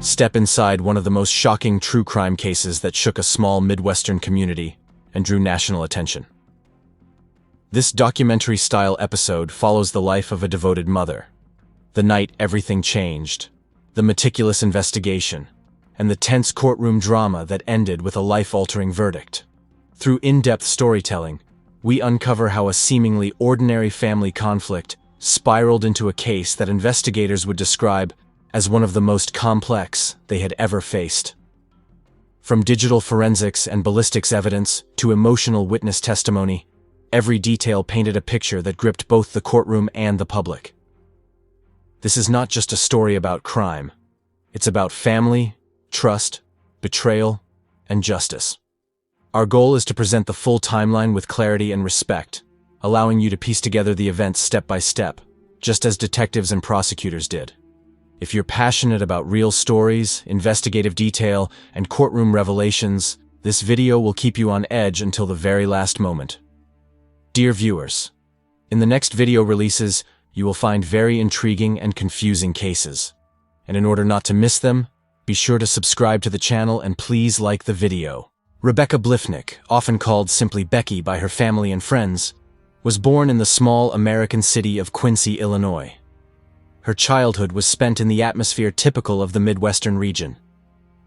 Step inside one of the most shocking true crime cases that shook a small Midwestern community and drew national attention. This documentary-style episode follows the life of a devoted mother, the night everything changed, the meticulous investigation, and the tense courtroom drama that ended with a life-altering verdict. Through in-depth storytelling, we uncover how a seemingly ordinary family conflict spiraled into a case that investigators would describe as one of the most complex they had ever faced. From digital forensics and ballistics evidence to emotional witness testimony, every detail painted a picture that gripped both the courtroom and the public. This is not just a story about crime. It's about family, trust, betrayal, and justice. Our goal is to present the full timeline with clarity and respect, allowing you to piece together the events step by step, just as detectives and prosecutors did. If you're passionate about real stories, investigative detail, and courtroom revelations, this video will keep you on edge until the very last moment. Dear viewers, in the next video releases, you will find very intriguing and confusing cases. And in order not to miss them, be sure to subscribe to the channel and please like the video. Rebecca Blifnick, often called simply Becky by her family and friends, was born in the small American city of Quincy, Illinois. Her childhood was spent in the atmosphere typical of the Midwestern region.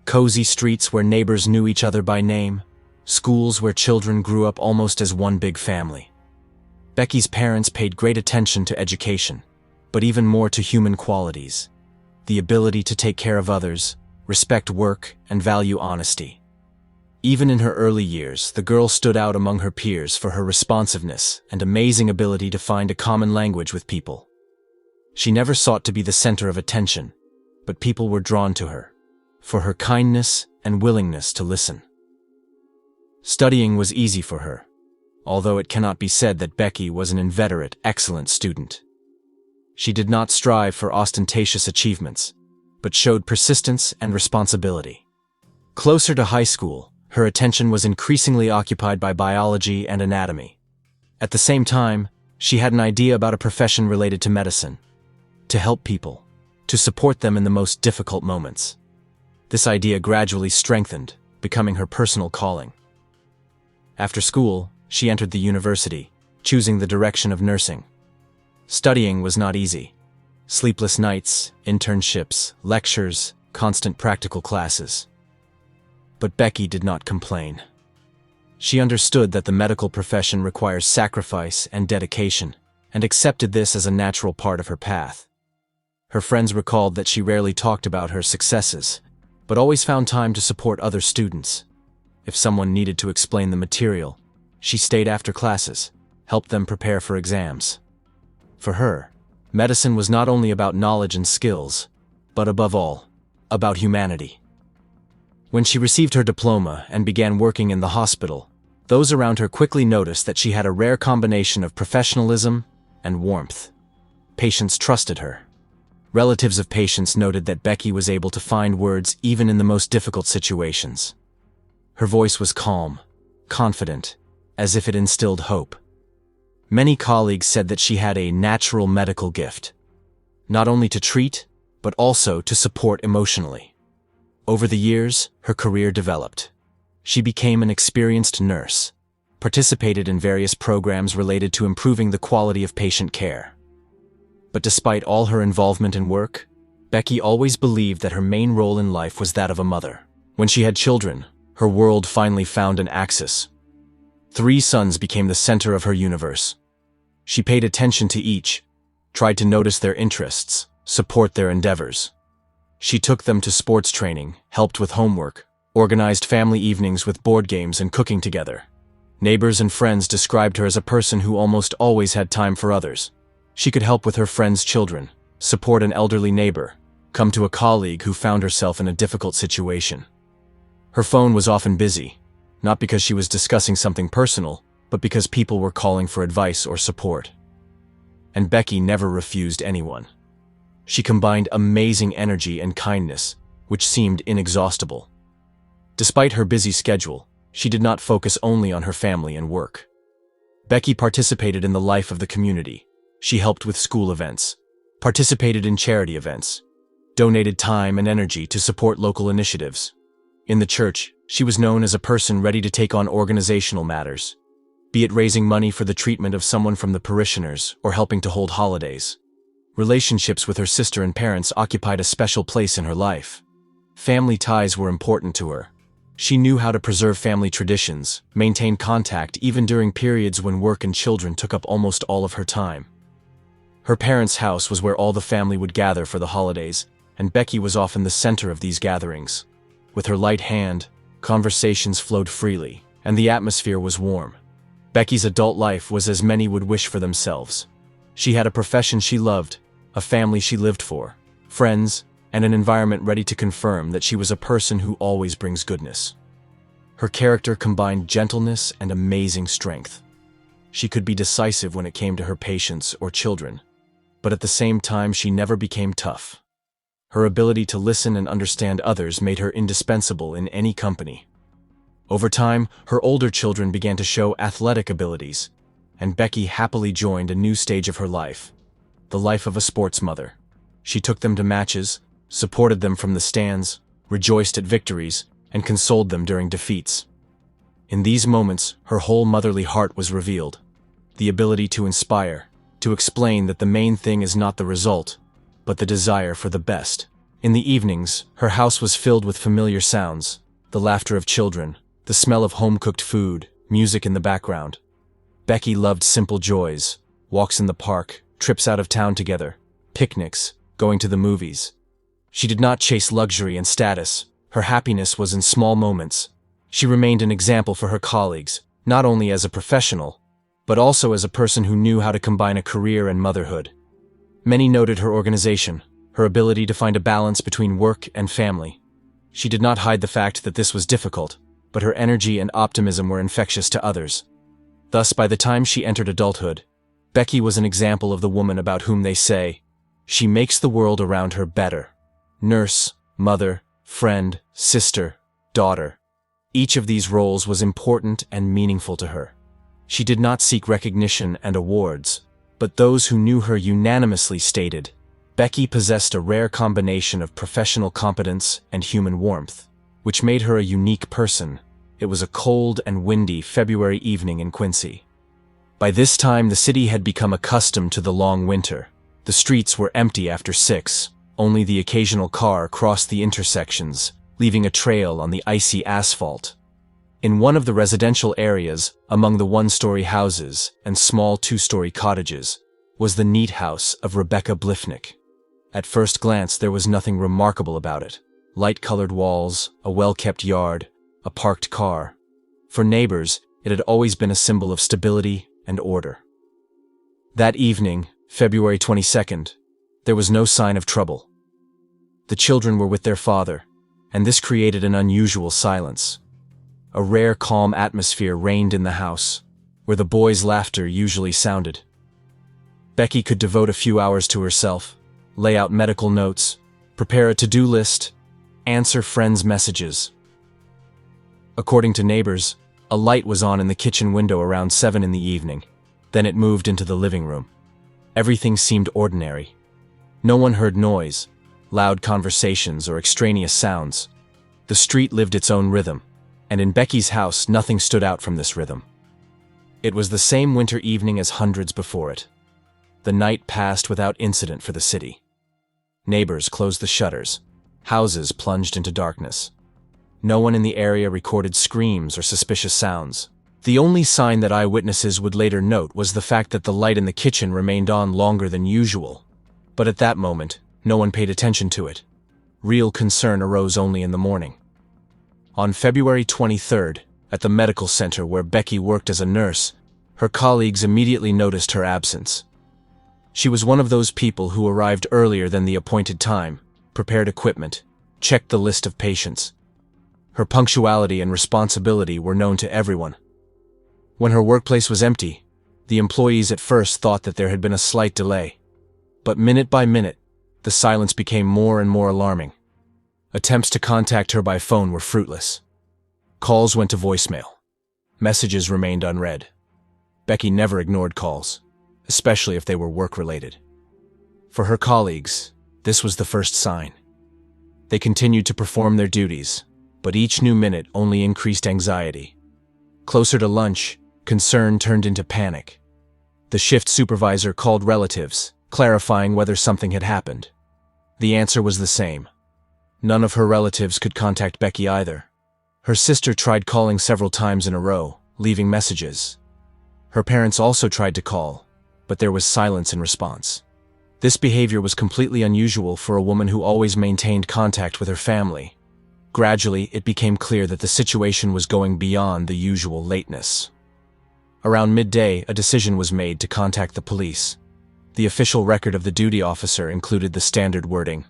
Cozy streets where neighbors knew each other by name, schools where children grew up almost as one big family. Becky's parents paid great attention to education, but even more to human qualities: the ability to take care of others, respect work, and value honesty. Even in her early years, the girl stood out among her peers for her responsiveness and amazing ability to find a common language with people. She never sought to be the center of attention, but people were drawn to her for her kindness and willingness to listen. Studying was easy for her, although it cannot be said that Becky was an inveterate, excellent student. She did not strive for ostentatious achievements, but showed persistence and responsibility. Closer to high school, her attention was increasingly occupied by biology and anatomy. At the same time, she had an idea about a profession related to medicine: to help people, to support them in the most difficult moments. This idea gradually strengthened, becoming her personal calling. After school, she entered the university, choosing the direction of nursing. Studying was not easy. Sleepless nights, internships, lectures, constant practical classes. But Becky did not complain. She understood that the medical profession requires sacrifice and dedication, and accepted this as a natural part of her path. Her friends recalled that she rarely talked about her successes, but always found time to support other students. If someone needed to explain the material, she stayed after classes, helped them prepare for exams. For her, medicine was not only about knowledge and skills, but above all, about humanity. When she received her diploma and began working in the hospital, those around her quickly noticed that she had a rare combination of professionalism and warmth. Patients trusted her. Relatives of patients noted that Becky was able to find words even in the most difficult situations. Her voice was calm, confident, as if it instilled hope. Many colleagues said that she had a natural medical gift, not only to treat, but also to support emotionally. Over the years, her career developed. She became an experienced nurse, participated in various programs related to improving the quality of patient care. But despite all her involvement in work, Becky always believed that her main role in life was that of a mother. When she had children, her world finally found an axis. 3 sons became the center of her universe. She paid attention to each, tried to notice their interests, support their endeavors. She took them to sports training, helped with homework, organized family evenings with board games and cooking together. Neighbors and friends described her as a person who almost always had time for others. She could help with her friends' children, support an elderly neighbor, come to a colleague who found herself in a difficult situation. Her phone was often busy, not because she was discussing something personal, but because people were calling for advice or support. And Becky never refused anyone. She combined amazing energy and kindness, which seemed inexhaustible. Despite her busy schedule, she did not focus only on her family and work. Becky participated in the life of the community. She helped with school events, participated in charity events, donated time and energy to support local initiatives. In the church, she was known as a person ready to take on organizational matters, be it raising money for the treatment of someone from the parishioners or helping to hold holidays. Relationships with her sister and parents occupied a special place in her life. Family ties were important to her. She knew how to preserve family traditions, maintain contact even during periods when work and children took up almost all of her time. Her parents' house was where all the family would gather for the holidays, and Becky was often the center of these gatherings. With her light hand, conversations flowed freely, and the atmosphere was warm. Becky's adult life was as many would wish for themselves. She had a profession she loved, a family she lived for, friends, and an environment ready to confirm that she was a person who always brings goodness. Her character combined gentleness and amazing strength. She could be decisive when it came to her patients or children, but at the same time she never became tough. Her ability to listen and understand others made her indispensable in any company. Over time, her older children began to show athletic abilities, and Becky happily joined a new stage of her life, the life of a sports mother. She took them to matches, supported them from the stands, rejoiced at victories, and consoled them during defeats. In these moments, her whole motherly heart was revealed. The ability to inspire, to explain that the main thing is not the result, but the desire for the best. In the evenings, her house was filled with familiar sounds, the laughter of children, the smell of home-cooked food, music in the background. Becky loved simple joys, walks in the park, trips out of town together, picnics, going to the movies. She did not chase luxury and status. Her happiness was in small moments. She remained an example for her colleagues, not only as a professional, but also as a person who knew how to combine a career and motherhood. Many noted her organization, her ability to find a balance between work and family. She did not hide the fact that this was difficult, but her energy and optimism were infectious to others. Thus, by the time she entered adulthood, Becky was an example of the woman about whom they say, "She makes the world around her better." Nurse, mother, friend, sister, daughter. Each of these roles was important and meaningful to her. She did not seek recognition and awards, but those who knew her unanimously stated, Becky possessed a rare combination of professional competence and human warmth, which made her a unique person. It was a cold and windy February evening in Quincy. By this time, the city had become accustomed to the long winter. The streets were empty after 6. Only the occasional car crossed the intersections, leaving a trail on the icy asphalt. In one of the residential areas, among the one-story houses and small two-story cottages, was the neat house of Rebecca Blifnick. At first glance, there was nothing remarkable about it. Light-colored walls, a well-kept yard, a parked car. For neighbors, it had always been a symbol of stability and order. That evening, February 22nd, there was no sign of trouble. The children were with their father, and this created an unusual silence. A rare calm atmosphere reigned in the house, where the boys' laughter usually sounded. Becky could devote a few hours to herself, lay out medical notes, prepare a to-do list, answer friends' messages. According to neighbors, a light was on in the kitchen window around 7 in the evening. Then it moved into the living room. Everything seemed ordinary. No one heard noise, loud conversations or extraneous sounds. The street lived its own rhythm, and in Becky's house nothing stood out from this rhythm. It was the same winter evening as hundreds before it. The night passed without incident for the city. Neighbors closed the shutters. Houses plunged into darkness. No one in the area recorded screams or suspicious sounds. The only sign that eyewitnesses would later note was the fact that the light in the kitchen remained on longer than usual. But at that moment, no one paid attention to it. Real concern arose only in the morning. On February 23rd, at the medical center where Becky worked as a nurse, her colleagues immediately noticed her absence. She was one of those people who arrived earlier than the appointed time, prepared equipment, checked the list of patients. Her punctuality and responsibility were known to everyone. When her workplace was empty, the employees at first thought that there had been a slight delay. But minute by minute, the silence became more and more alarming. Attempts to contact her by phone were fruitless. Calls went to voicemail. Messages remained unread. Becky never ignored calls, especially if they were work-related. For her colleagues, this was the first sign. They continued to perform their duties, but each new minute only increased anxiety. Closer to lunch, concern turned into panic. The shift supervisor called relatives, clarifying whether something had happened. The answer was the same. None of her relatives could contact Becky either. Her sister tried calling several times in a row, leaving messages. Her parents also tried to call, but there was silence in response. This behavior was completely unusual for a woman who always maintained contact with her family. Gradually, it became clear that the situation was going beyond the usual lateness. Around midday, a decision was made to contact the police. The official record of the duty officer included the standard wording: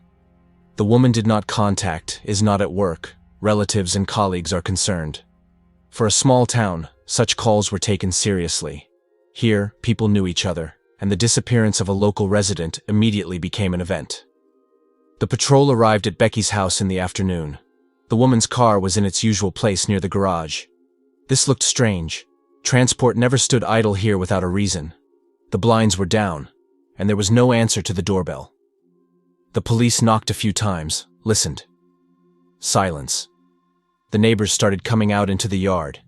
"The woman did not contact, is not at work. Relatives and colleagues are concerned." For a small town, such calls were taken seriously. Here, people knew each other, and the disappearance of a local resident immediately became an event. The patrol arrived at Becky's house in the afternoon. The woman's car was in its usual place near the garage. This looked strange. Transport never stood idle here without a reason. The blinds were down, and there was no answer to the doorbell. The police knocked a few times, listened. Silence. The neighbors started coming out into the yard.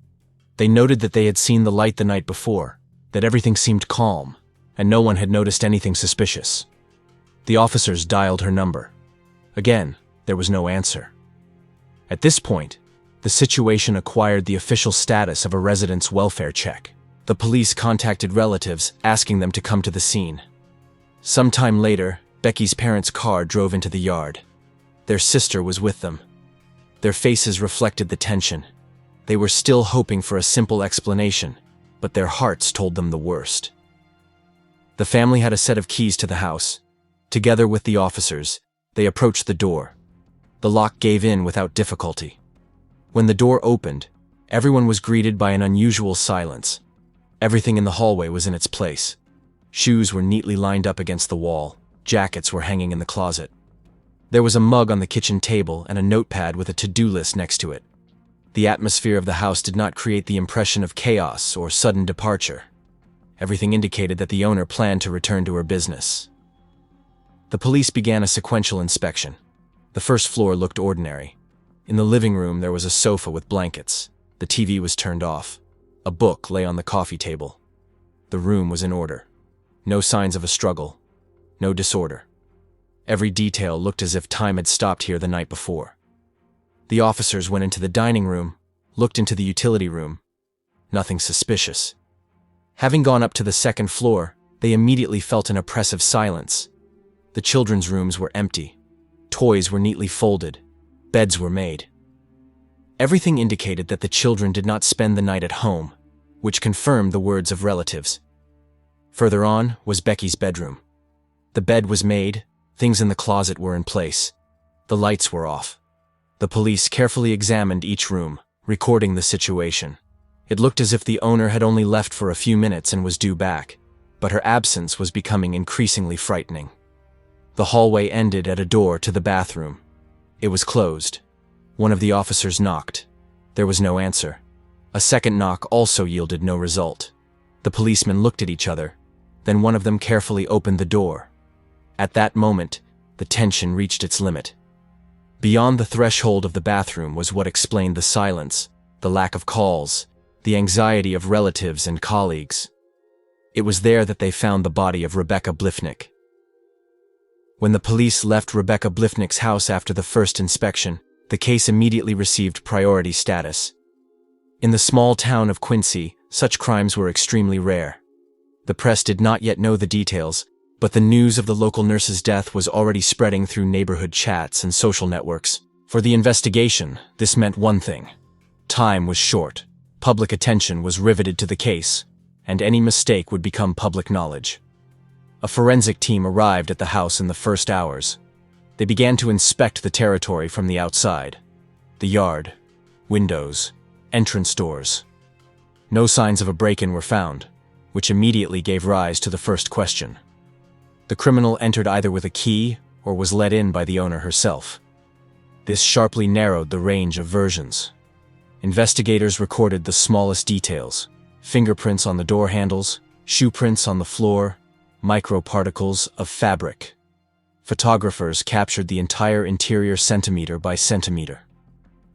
They noted that they had seen the light the night before, that everything seemed calm, and no one had noticed anything suspicious. The officers dialed her number. Again, there was no answer. At this point, the situation acquired the official status of a resident's welfare check. The police contacted relatives, asking them to come to the scene. Sometime later, Becky's parents' car drove into the yard. Their sister was with them. Their faces reflected the tension. They were still hoping for a simple explanation, but their hearts told them the worst. The family had a set of keys to the house. Together with the officers, they approached the door. The lock gave in without difficulty. When the door opened, everyone was greeted by an unusual silence. Everything in the hallway was in its place. Shoes were neatly lined up against the wall. Jackets were hanging in the closet. There was a mug on the kitchen table and a notepad with a to-do list next to it. The atmosphere of the house did not create the impression of chaos or sudden departure. Everything indicated that the owner planned to return to her business. The police began a sequential inspection. The first floor looked ordinary. In the living room, there was a sofa with blankets. The TV was turned off. A book lay on the coffee table. The room was in order. No signs of a struggle. No disorder. Every detail looked as if time had stopped here the night before. The officers went into the dining room, looked into the utility room. Nothing suspicious. Having gone up to the second floor, they immediately felt an oppressive silence. The children's rooms were empty. Toys were neatly folded. Beds were made. Everything indicated that the children did not spend the night at home, which confirmed the words of relatives. Further on was Becky's bedroom. The bed was made, things in the closet were in place. The lights were off. The police carefully examined each room, recording the situation. It looked as if the owner had only left for a few minutes and was due back, but her absence was becoming increasingly frightening. The hallway ended at a door to the bathroom. It was closed. One of the officers knocked. There was no answer. A second knock also yielded no result. The policemen looked at each other. Then one of them carefully opened the door. At that moment, the tension reached its limit. Beyond the threshold of the bathroom was what explained the silence, the lack of calls, the anxiety of relatives and colleagues. It was there that they found the body of Rebecca Blifnick. When the police left Rebecca Blifnick's house after the first inspection, the case immediately received priority status. In the small town of Quincy, such crimes were extremely rare. The press did not yet know the details, but the news of the local nurse's death was already spreading through neighborhood chats and social networks. For the investigation, this meant one thing. Time was short. Public attention was riveted to the case, and any mistake would become public knowledge. A forensic team arrived at the house in the first hours. They began to inspect the territory from the outside. The yard, windows, entrance doors. No signs of a break-in were found, which immediately gave rise to the first question. The criminal entered either with a key or was let in by the owner herself. This sharply narrowed the range of versions. Investigators recorded the smallest details: fingerprints on the door handles, shoe prints on the floor, microparticles of fabric. Photographers captured the entire interior centimeter by centimeter.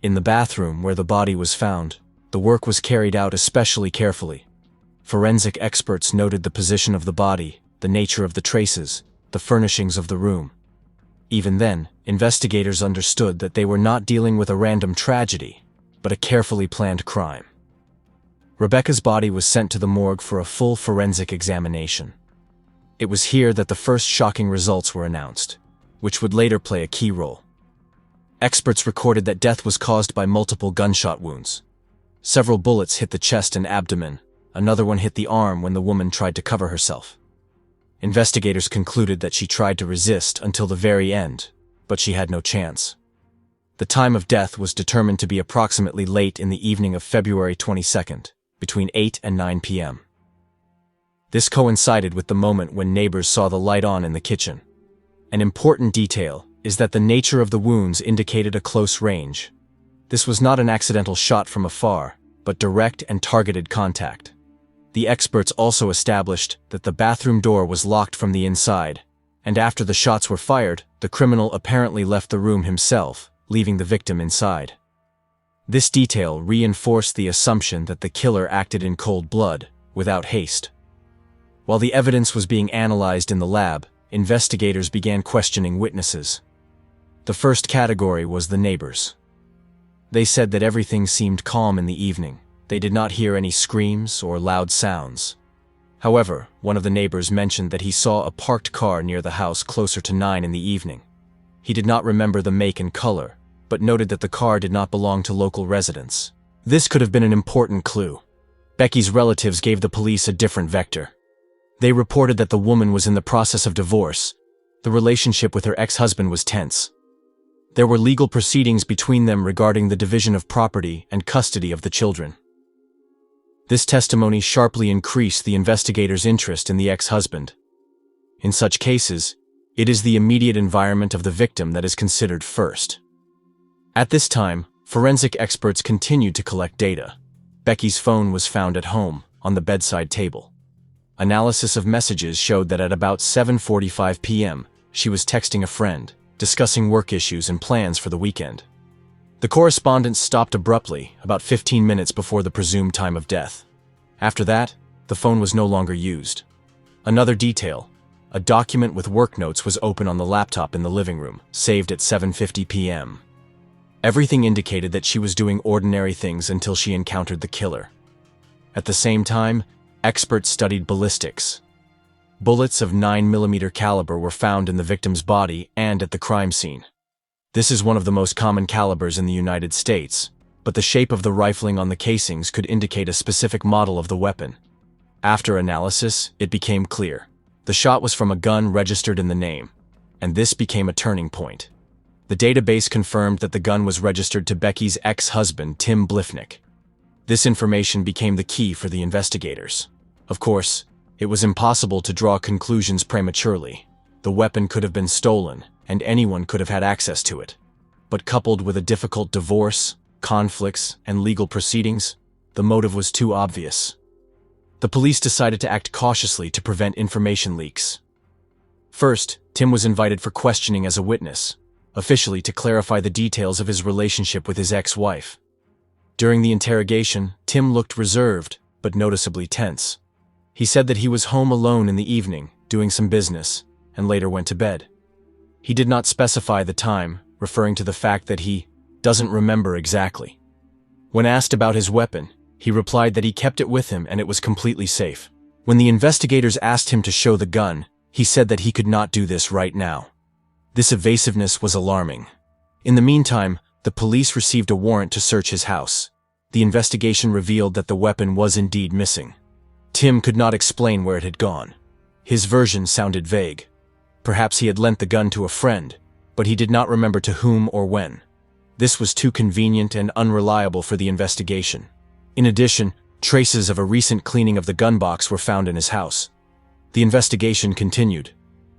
In the bathroom where the body was found, the work was carried out especially carefully. Forensic experts noted the position of the body, the nature of the traces, the furnishings of the room. Even then, investigators understood that they were not dealing with a random tragedy, but a carefully planned crime. Rebecca's body was sent to the morgue for a full forensic examination. It was here that the first shocking results were announced, which would later play a key role. Experts recorded that death was caused by multiple gunshot wounds. Several bullets hit the chest and abdomen. Another one hit the arm when the woman tried to cover herself. Investigators concluded that she tried to resist until the very end, but she had no chance. The time of death was determined to be approximately late in the evening of February 22nd, between 8 and 9 p.m. This coincided with the moment when neighbors saw the light on in the kitchen. An important detail is that the nature of the wounds indicated a close range. This was not an accidental shot from afar, but direct and targeted contact. The experts also established that the bathroom door was locked from the inside, and after the shots were fired, the criminal apparently left the room himself, leaving the victim inside. This detail reinforced the assumption that the killer acted in cold blood, without haste. While the evidence was being analyzed in the lab, investigators began questioning witnesses. The first category was the neighbors. They said that everything seemed calm in the evening. They did not hear any screams or loud sounds. However, one of the neighbors mentioned that he saw a parked car near the house closer to 9 in the evening. He did not remember the make and color, but noted that the car did not belong to local residents. This could have been an important clue. Becky's relatives gave the police a different vector. They reported that the woman was in the process of divorce. The relationship with her ex-husband was tense. There were legal proceedings between them regarding the division of property and custody of the children. This testimony sharply increased the investigators' interest in the ex-husband. In such cases, it is the immediate environment of the victim that is considered first. At this time, forensic experts continued to collect data. Becky's phone was found at home, on the bedside table. Analysis of messages showed that at about 7:45 p.m., she was texting a friend, discussing work issues and plans for the weekend. The correspondence stopped abruptly, about 15 minutes before the presumed time of death. After that, the phone was no longer used. Another detail, a document with work notes was open on the laptop in the living room, saved at 7:50 p.m. Everything indicated that she was doing ordinary things until she encountered the killer. At the same time, experts studied ballistics. Bullets of 9mm caliber were found in the victim's body and at the crime scene. This is one of the most common calibers in the United States, but the shape of the rifling on the casings could indicate a specific model of the weapon. After analysis, it became clear. The shot was from a gun registered in the name, and this became a turning point. The database confirmed that the gun was registered to Becky's ex-husband, Tim Blifnick. This information became the key for the investigators. Of course, it was impossible to draw conclusions prematurely. The weapon could have been stolen, and anyone could have had access to it. But coupled with a difficult divorce, conflicts, and legal proceedings, the motive was too obvious. The police decided to act cautiously to prevent information leaks. First, Tim was invited for questioning as a witness, officially to clarify the details of his relationship with his ex-wife. During the interrogation, Tim looked reserved, but noticeably tense. He said that he was home alone in the evening, doing some business, and later went to bed. He did not specify the time, referring to the fact that he doesn't remember exactly. When asked about his weapon, he replied that he kept it with him and it was completely safe. When the investigators asked him to show the gun, he said that he could not do this right now. This evasiveness was alarming. In the meantime, the police received a warrant to search his house. The investigation revealed that the weapon was indeed missing. Tim could not explain where it had gone. His version sounded vague. Perhaps he had lent the gun to a friend, but he did not remember to whom or when. This was too convenient and unreliable for the investigation. In addition, traces of a recent cleaning of the gun box were found in his house. The investigation continued.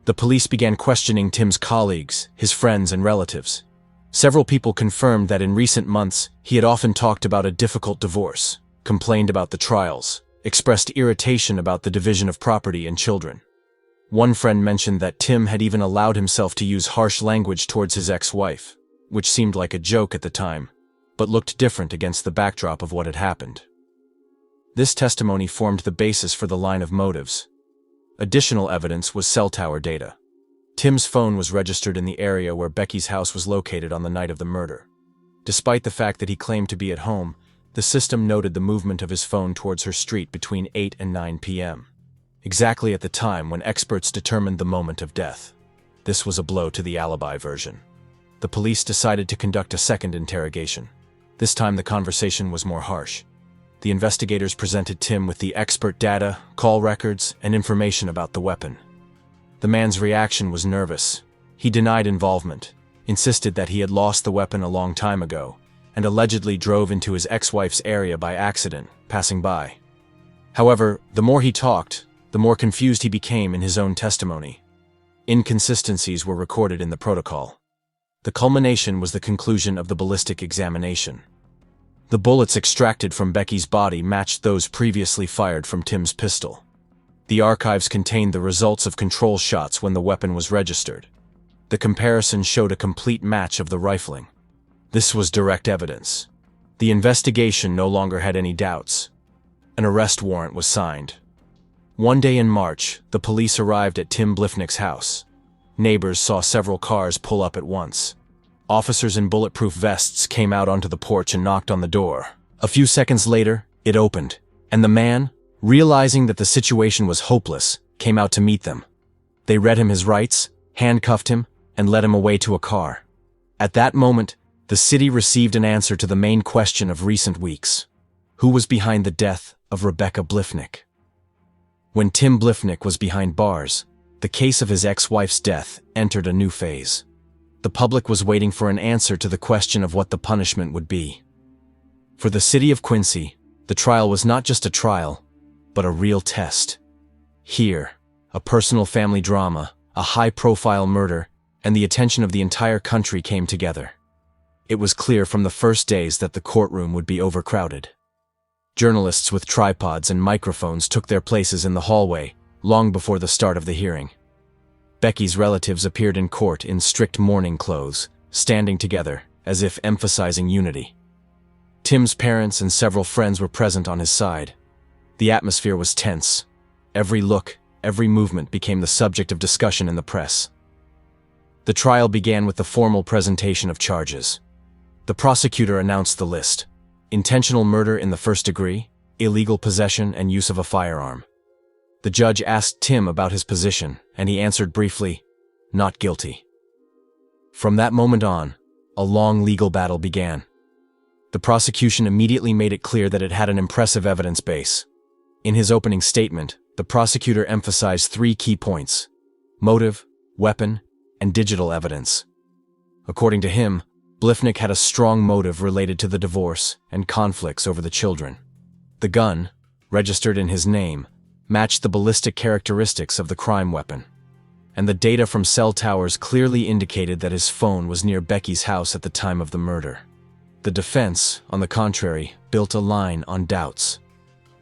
The police began questioning Tim's colleagues, his friends, and relatives. Several people confirmed that in recent months, he had often talked about a difficult divorce, complained about the trials, expressed irritation about the division of property and children. One friend mentioned that Tim had even allowed himself to use harsh language towards his ex-wife, which seemed like a joke at the time, but looked different against the backdrop of what had happened. This testimony formed the basis for the line of motives. Additional evidence was cell tower data. Tim's phone was registered in the area where Becky's house was located on the night of the murder. Despite the fact that he claimed to be at home, the system noted the movement of his phone towards her street between 8 and 9 p.m., exactly at the time when experts determined the moment of death. This was a blow to the alibi version. The police decided to conduct a second interrogation. This time the conversation was more harsh. The investigators presented Tim with the expert data, call records, and information about the weapon. The man's reaction was nervous. He denied involvement, insisted that he had lost the weapon a long time ago, and allegedly drove into his ex-wife's area by accident, passing by. However, the more he talked, the more confused he became in his own testimony. Inconsistencies were recorded in the protocol. The culmination was the conclusion of the ballistic examination. The bullets extracted from Becky's body matched those previously fired from Tim's pistol. The archives contained the results of control shots when the weapon was registered. The comparison showed a complete match of the rifling. This was direct evidence. The investigation no longer had any doubts. An arrest warrant was signed. One day in March, the police arrived at Tim Blifnick's house. Neighbors saw several cars pull up at once. Officers in bulletproof vests came out onto the porch and knocked on the door. A few seconds later, it opened, and the man, realizing that the situation was hopeless, came out to meet them. They read him his rights, handcuffed him, and led him away to a car. At that moment, the city received an answer to the main question of recent weeks. Who was behind the death of Rebecca Blifnick? When Tim Blifnick was behind bars, the case of his ex-wife's death entered a new phase. The public was waiting for an answer to the question of what the punishment would be. For the city of Quincy, the trial was not just a trial, but a real test. Here, a personal family drama, a high-profile murder, and the attention of the entire country came together. It was clear from the first days that the courtroom would be overcrowded. Journalists with tripods and microphones took their places in the hallway, long before the start of the hearing. Becky's relatives appeared in court in strict mourning clothes, standing together, as if emphasizing unity. Tim's parents and several friends were present on his side. The atmosphere was tense. Every look, every movement became the subject of discussion in the press. The trial began with the formal presentation of charges. The prosecutor announced the list: intentional murder in the first degree, illegal possession and use of a firearm. The judge asked Tim about his position, and he answered briefly, "Not guilty." From that moment on, a long legal battle began. The prosecution immediately made it clear that it had an impressive evidence base. In his opening statement, the prosecutor emphasized three key points: motive, weapon, and digital evidence. According to him, Blifnick had a strong motive related to the divorce and conflicts over the children. The gun, registered in his name, matched the ballistic characteristics of the crime weapon, and the data from cell towers clearly indicated that his phone was near Becky's house at the time of the murder. The defense, on the contrary, built a line on doubts.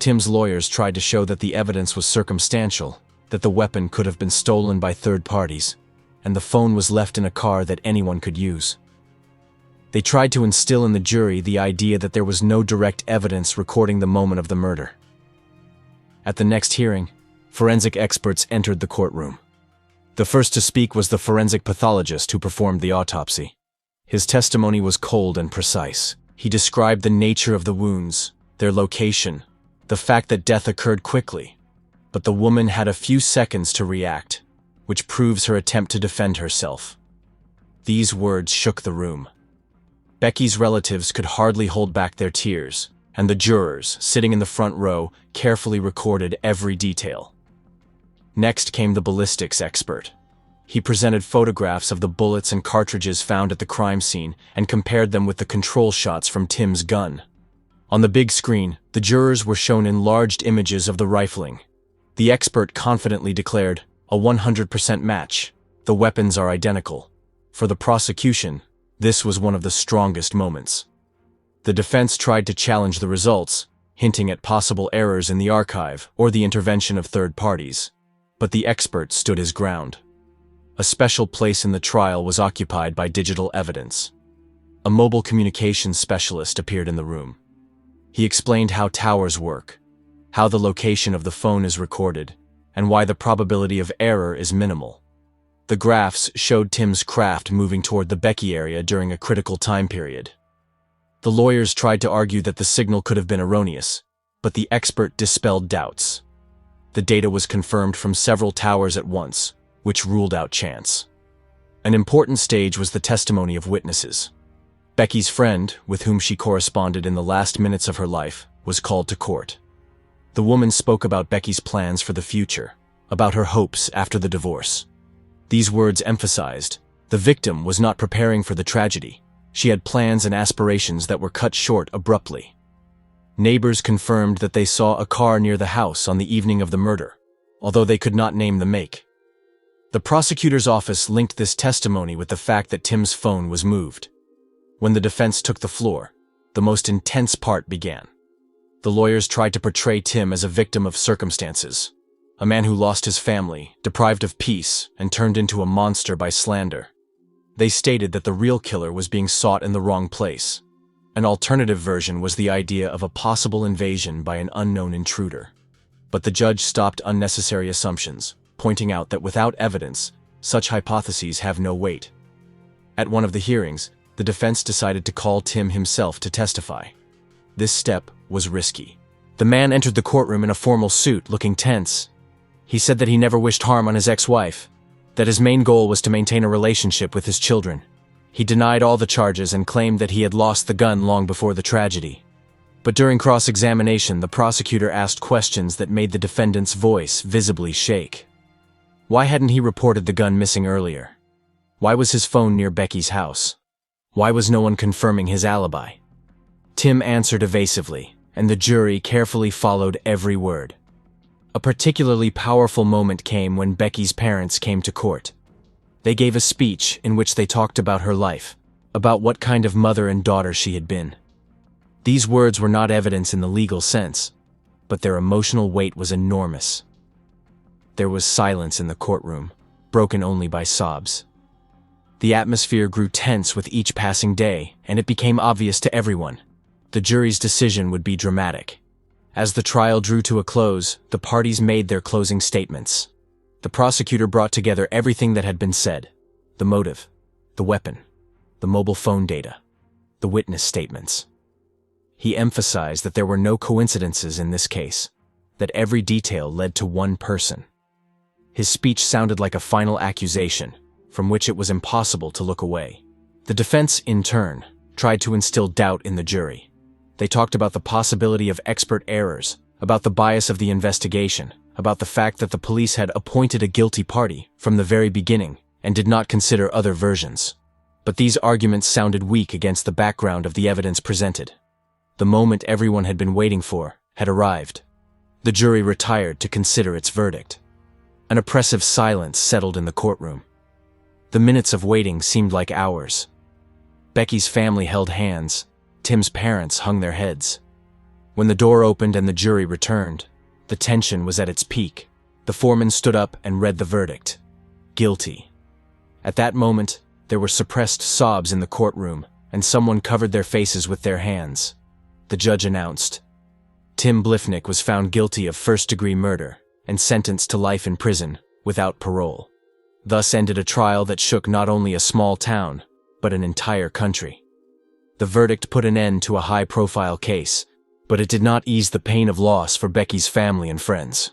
Tim's lawyers tried to show that the evidence was circumstantial, that the weapon could have been stolen by third parties, and the phone was left in a car that anyone could use. They tried to instill in the jury the idea that there was no direct evidence recording the moment of the murder. At the next hearing, forensic experts entered the courtroom. The first to speak was the forensic pathologist who performed the autopsy. His testimony was cold and precise. He described the nature of the wounds, their location, the fact that death occurred quickly, but the woman had a few seconds to react, which proves her attempt to defend herself. These words shook the room. Becky's relatives could hardly hold back their tears, and the jurors, sitting in the front row, carefully recorded every detail. Next came the ballistics expert. He presented photographs of the bullets and cartridges found at the crime scene and compared them with the control shots from Tim's gun. On the big screen, the jurors were shown enlarged images of the rifling. The expert confidently declared, "A 100% match. The weapons are identical." For the prosecution, this was one of the strongest moments. The defense tried to challenge the results, hinting at possible errors in the archive or the intervention of third parties. But the expert stood his ground. A special place in the trial was occupied by digital evidence. A mobile communications specialist appeared in the room. He explained how towers work, how the location of the phone is recorded, and why the probability of error is minimal. The graphs showed Tim's craft moving toward the Becky area during a critical time period. The lawyers tried to argue that the signal could have been erroneous, but the expert dispelled doubts. The data was confirmed from several towers at once, which ruled out chance. An important stage was the testimony of witnesses. Becky's friend, with whom she corresponded in the last minutes of her life, was called to court. The woman spoke about Becky's plans for the future, about her hopes after the divorce. These words emphasized, the victim was not preparing for the tragedy. She had plans and aspirations that were cut short abruptly. Neighbors confirmed that they saw a car near the house on the evening of the murder, although they could not name the make. The prosecutor's office linked this testimony with the fact that Tim's phone was moved. When the defense took the floor, the most intense part began. The lawyers tried to portray Tim as a victim of circumstances, a man who lost his family, deprived of peace, and turned into a monster by slander. They stated that the real killer was being sought in the wrong place. An alternative version was the idea of a possible invasion by an unknown intruder. But the judge stopped unnecessary assumptions, pointing out that without evidence, such hypotheses have no weight. At one of the hearings, the defense decided to call Tim himself to testify. This step was risky. The man entered the courtroom in a formal suit, looking tense. He said that he never wished harm on his ex-wife, that his main goal was to maintain a relationship with his children. He denied all the charges and claimed that he had lost the gun long before the tragedy. But during cross-examination, the prosecutor asked questions that made the defendant's voice visibly shake. Why hadn't he reported the gun missing earlier? Why was his phone near Becky's house? Why was no one confirming his alibi? Tim answered evasively, and the jury carefully followed every word. A particularly powerful moment came when Becky's parents came to court. They gave a speech in which they talked about her life, about what kind of mother and daughter she had been. These words were not evidence in the legal sense, but their emotional weight was enormous. There was silence in the courtroom, broken only by sobs. The atmosphere grew tense with each passing day, and it became obvious to everyone. The jury's decision would be dramatic. As the trial drew to a close, the parties made their closing statements. The prosecutor brought together everything that had been said: the motive, the weapon, the mobile phone data, the witness statements. He emphasized that there were no coincidences in this case, that every detail led to one person. His speech sounded like a final accusation, from which it was impossible to look away. The defense, in turn, tried to instill doubt in the jury. They talked about the possibility of expert errors, about the bias of the investigation, about the fact that the police had appointed a guilty party from the very beginning and did not consider other versions. But these arguments sounded weak against the background of the evidence presented. The moment everyone had been waiting for had arrived. The jury retired to consider its verdict. An oppressive silence settled in the courtroom. The minutes of waiting seemed like hours. Becky's family held hands. Tim's parents hung their heads. When the door opened and the jury returned, the tension was at its peak. The foreman stood up and read the verdict: guilty. At that moment, there were suppressed sobs in the courtroom, and someone covered their faces with their hands. The judge announced, Tim Blifnick was found guilty of first-degree murder and sentenced to life in prison without parole. Thus ended a trial that shook not only a small town, but an entire country. The verdict put an end to a high-profile case, but it did not ease the pain of loss for Becky's family and friends.